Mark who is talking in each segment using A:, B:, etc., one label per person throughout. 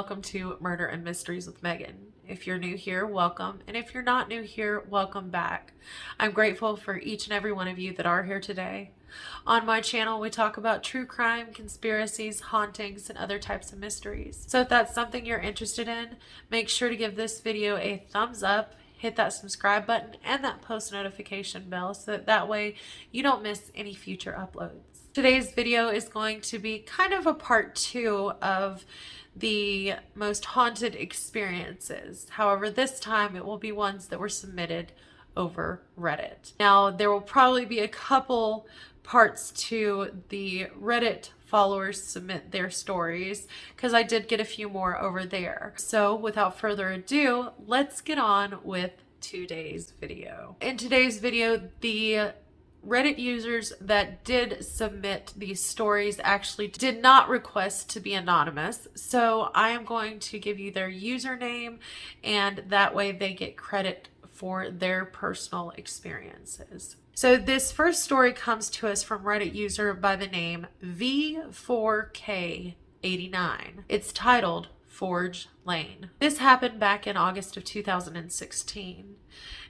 A: welcome to Murder and Mysteries with Megan. If you're new here, welcome. And if you're not new here, welcome back. I'm grateful for each and every one of you that are here today. On my channel, we talk about true crime, conspiracies, hauntings, and other types of mysteries. So if that's something you're interested in, make sure to give this video a thumbs up, hit that subscribe button and that post notification bell so that way you don't miss any future uploads. Today's video is going to be kind of a part 2 of the most haunted experiences. However, this time it will be ones that were submitted over Reddit. Now, there will probably be a couple parts to the Reddit followers submit their stories because I did get a few more over there. So without further ado, let's get on with today's video. In today's video, the Reddit users that did submit these stories actually did not request to be anonymous. So I am going to give you their username and that way they get credit for their personal experiences. So this first story comes to us from Reddit user by the name V4K89. It's titled Forge Lane. This happened back in August of 2016,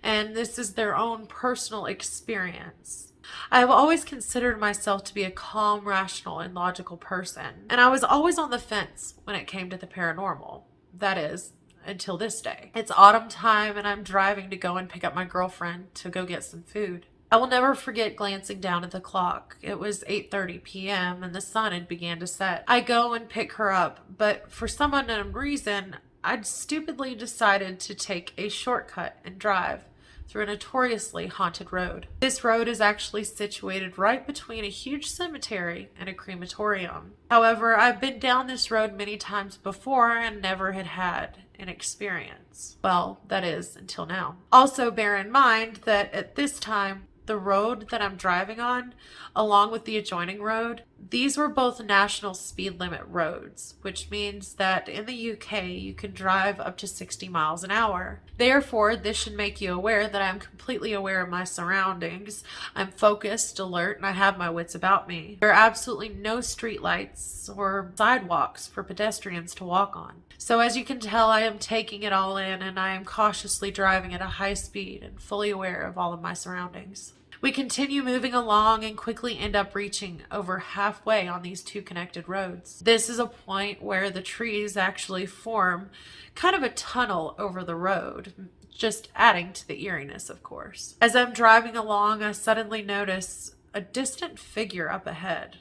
A: and this is their own personal experience. I have always considered myself to be a calm, rational, and logical person, and I was always on the fence when it came to the paranormal. That is, until this day. It's autumn time and I'm driving to go and pick up my girlfriend to go get some food. I will never forget glancing down at the clock. It was 8:30 p.m. and the sun had began to set. I go and pick her up, but for some unknown reason, I'd stupidly decided to take a shortcut and drive through a notoriously haunted road. This road is actually situated right between a huge cemetery and a crematorium. However, I've been down this road many times before and never had an experience. Well, that is until now. Also bear in mind that at this time, the road that I'm driving on, along with the adjoining road, these were both national speed limit roads, which means that in the UK, you can drive up to 60 miles an hour. Therefore, this should make you aware that I'm completely aware of my surroundings. I'm focused, alert, and I have my wits about me. There are absolutely no street lights or sidewalks for pedestrians to walk on. So as you can tell, I am taking it all in and I am cautiously driving at a high speed and fully aware of all of my surroundings. We continue moving along and quickly end up reaching over halfway on these two connected roads. This is a point where the trees actually form kind of a tunnel over the road, just adding to the eeriness, of course. As I'm driving along, I suddenly notice a distant figure up ahead.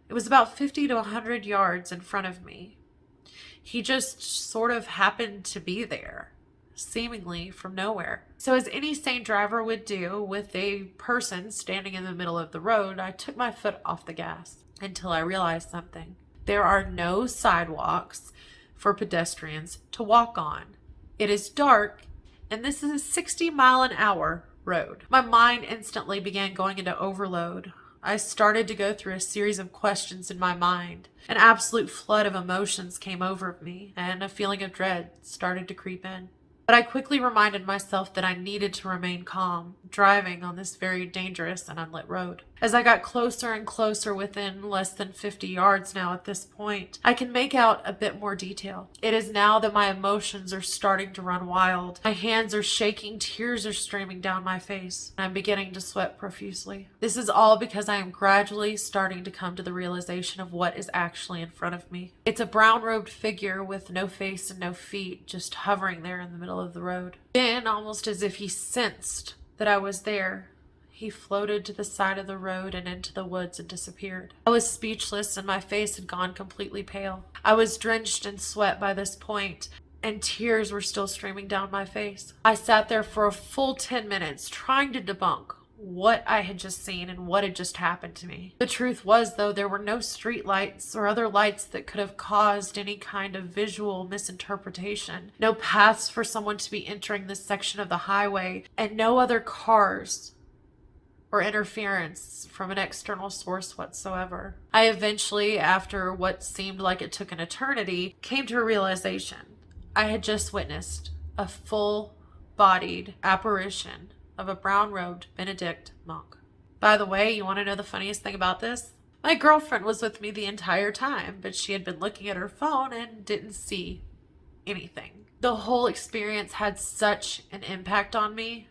A: It was about 50 to 100 yards in front of me. He just sort of happened to be there, seemingly from nowhere. So as any sane driver would do with a person standing in the middle of the road, I took my foot off the gas until I realized something. There are no sidewalks for pedestrians to walk on. It is dark, and this is a 60-mile-an-hour road. My mind instantly began going into overload. I started to go through a series of questions in my mind. An absolute flood of emotions came over me, and a feeling of dread started to creep in. But I quickly reminded myself that I needed to remain calm, driving on this very dangerous and unlit road. As I got closer and closer, within less than 50 yards now at this point, I can make out a bit more detail. It is now that my emotions are starting to run wild. My hands are shaking, tears are streaming down my face, and I'm beginning to sweat profusely. This is all because I am gradually starting to come to the realization of what is actually in front of me. It's a brown-robed figure with no face and no feet, just hovering there in the middle of the road. Then, almost as if he sensed that I was there, he floated to the side of the road and into the woods and disappeared. I was speechless and my face had gone completely pale. I was drenched in sweat by this point, and tears were still streaming down my face. I sat there for a full 10 minutes trying to debunk what I had just seen and what had just happened to me. The truth was, though, there were no street lights or other lights that could have caused any kind of visual misinterpretation. No paths for someone to be entering this section of the highway, and no other cars or interference from an external source whatsoever. I eventually, after what seemed like it took an eternity, came to a realization. I had just witnessed a full-bodied apparition of a brown-robed Benedict monk. By the way, you want to know the funniest thing about this? My girlfriend was with me the entire time, but she had been looking at her phone and didn't see anything. The whole experience had such an impact on me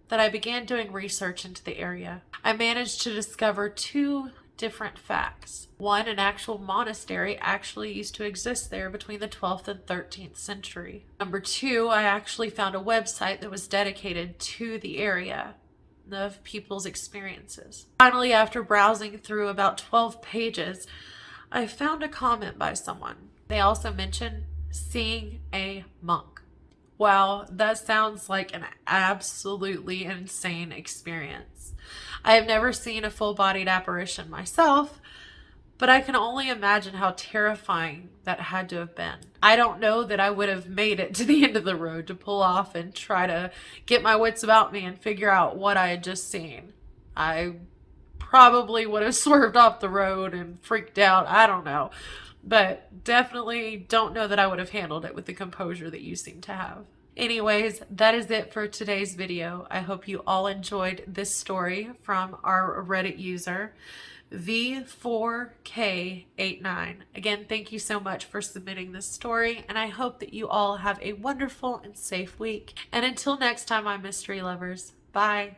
A: that I began doing research into the area. I managed to discover two different facts. One, an actual monastery actually used to exist there between the 12th and 13th century. Number two, I actually found a website that was dedicated to the area of people's experiences. Finally, after browsing through about 12 pages, I found a comment by someone. They also mentioned seeing a monk. Wow, that sounds like an absolutely insane experience. I have never seen a full-bodied apparition myself, but I can only imagine how terrifying that had to have been. I don't know that I would have made it to the end of the road to pull off and try to get my wits about me and figure out what I had just seen. I probably would have swerved off the road and freaked out. I don't know. But definitely don't know that I would have handled it with the composure that you seem to have. Anyways, that is it for today's video. I hope you all enjoyed this story from our Reddit user, V4K89. Again, thank you so much for submitting this story, and I hope that you all have a wonderful and safe week. And until next time, my mystery lovers, bye.